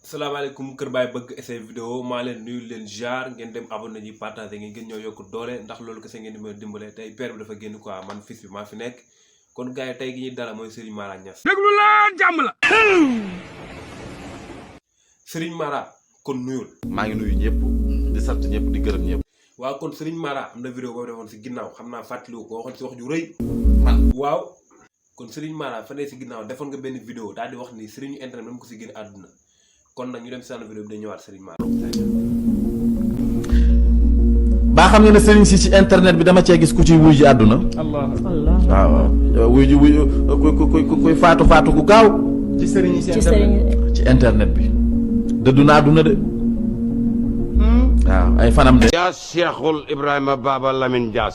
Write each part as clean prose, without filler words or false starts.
salaamaaleykum Kër Baye bëgg essai vidéo maa leen nuyu leen jaar ngeen dem abonné ji partagé ngeen gën ñoo yokk doole ndax loolu kese ngeen di mën a dimbale tey père bi dafa génn quoi man fils bi maa fi nekk kon gars yi tey gi ñuy dala mooy Serigne Mara Niass. déglu leen jàmm la. Serigne Mara kon nuyul. maa ngi nuyu ñëpp di sant ñëpp di gërëm ñëpp. waaw kon Serigne Mara am na vidéo boo defoon si ginnaaw xam naa fàttaliwu ko waxoon si wax ju rëy. man waaw kon Serigne Mara fa ne si ginnaaw defoon nga benn vidéo daal di wax ni Serigne internet même ko si génn àdduna kon nag ñu dem si sànn vidéo bi dañu ñëwaat Serigne Mara. baa xam nga ne sëriñ si ci internet bi dama cee gis ku ciy wuy ji àdduna. waaw wuy ji kuy faatu gu gaaw. ci sëriñ yi ci internet bi. dëddu na àdduna de. waaw ay fanam de. yaa Cheikhul Ibrahima Baba Lamine Dias.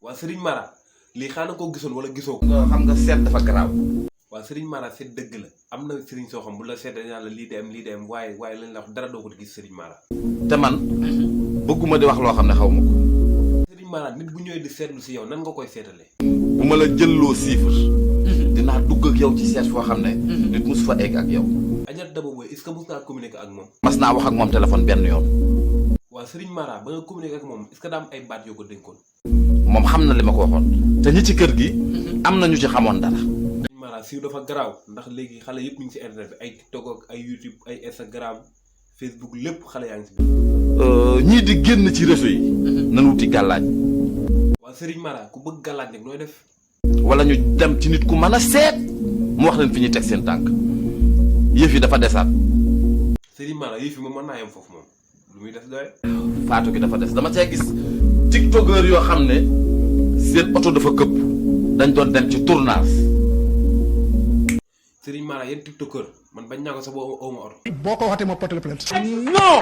waa Serigne Mara lii xanaa koo gisoon wala gisoo ko. xam nga seet dafa garaaw. waaw Serigne Mara seet dëgg la am na Serigne soo xam bu la seetee dañu la lii de am waaye lañ la wax dara doo ko gis Serigne Mara. te man bëgguma di wax loo xam ne xaw ma ko. Serigne Mara nit bu ñëwee di seetlu si yow nan nga koy seetalee. bu ma la jëlloo chiffre. dinaa dugg ak yow ci seet foo xam ne. nit mosu fa egg ak yow. Adja Daba Boye est-ce que mos naa communiquer ak moom. mas naa wax ak moom téléphone benn yoon. waaw Serigne Mara ba nga communiquer ak moom est-ce que daa am ay baat yoo ko dénkoon. moom xam na li ma ko waxoon. te ñi ci kër gi. am na ñu ci xamoon dara. Serigne Mara siiw dafa garaaw ndax léegi xale yëpp ñu ngi si internet bi ay TikTok ak ay YouTube ay Instagram Facebook lépp xale yaa ngi si biir. ñii di génn ci réseau yi. nan wuti gàllaaj. waaw Serigne Mara ku bëgg gàllaaj nag nooy def. wala ñu dem ci nit ku mën a seet mu wax leen fi ñuy teg seen tànk yëf yi dafa desaat. Serigne Mara yëf yi moom mën naa yem foofu moom lu muy def doy. faatu gi dafa des dama cee gis tiktokeur yoo xam ne seen oto dafa këpp dañ doon dem ci tournage. Serigne Mara yéen tiktokeur man bañ naa ko sax boo ma oto. boo ko waxatee ma porté la plainte. non.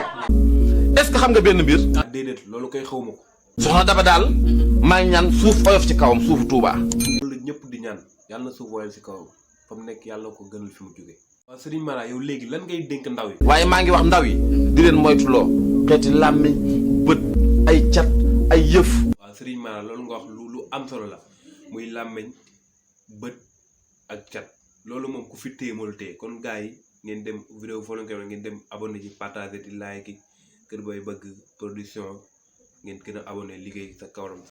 est-ce que xam nga benn mbir. ah déedéet loolu koy xaw ma ko. soxna Daba daal. maa ngi ñaan suuf oyof ci kawam suufu Touba. loolu la ñëpp di ñaan yàlla na suuf woyal si kawam fa mu nekk yàlla ko gënal fi mu jógee. waaw Serigne Mara yow léegi lan ngay dénk ndaw yi. waaye maa ngi wax ndaw yi. di leen moytuloo xeeti làmmiñ bët ay cat ay yëf. waaw Serigne Mara loolu nga wax lu am solo la muy làmmiñ bët ak cat loolu moom ku fi téye moo la téye kon gars yi ngeen dem vidéo foo leen koy ngeen dem abonné ci partager di like Kër Baye bëgg production ngeen gën a abonné liggéey sa kawaram.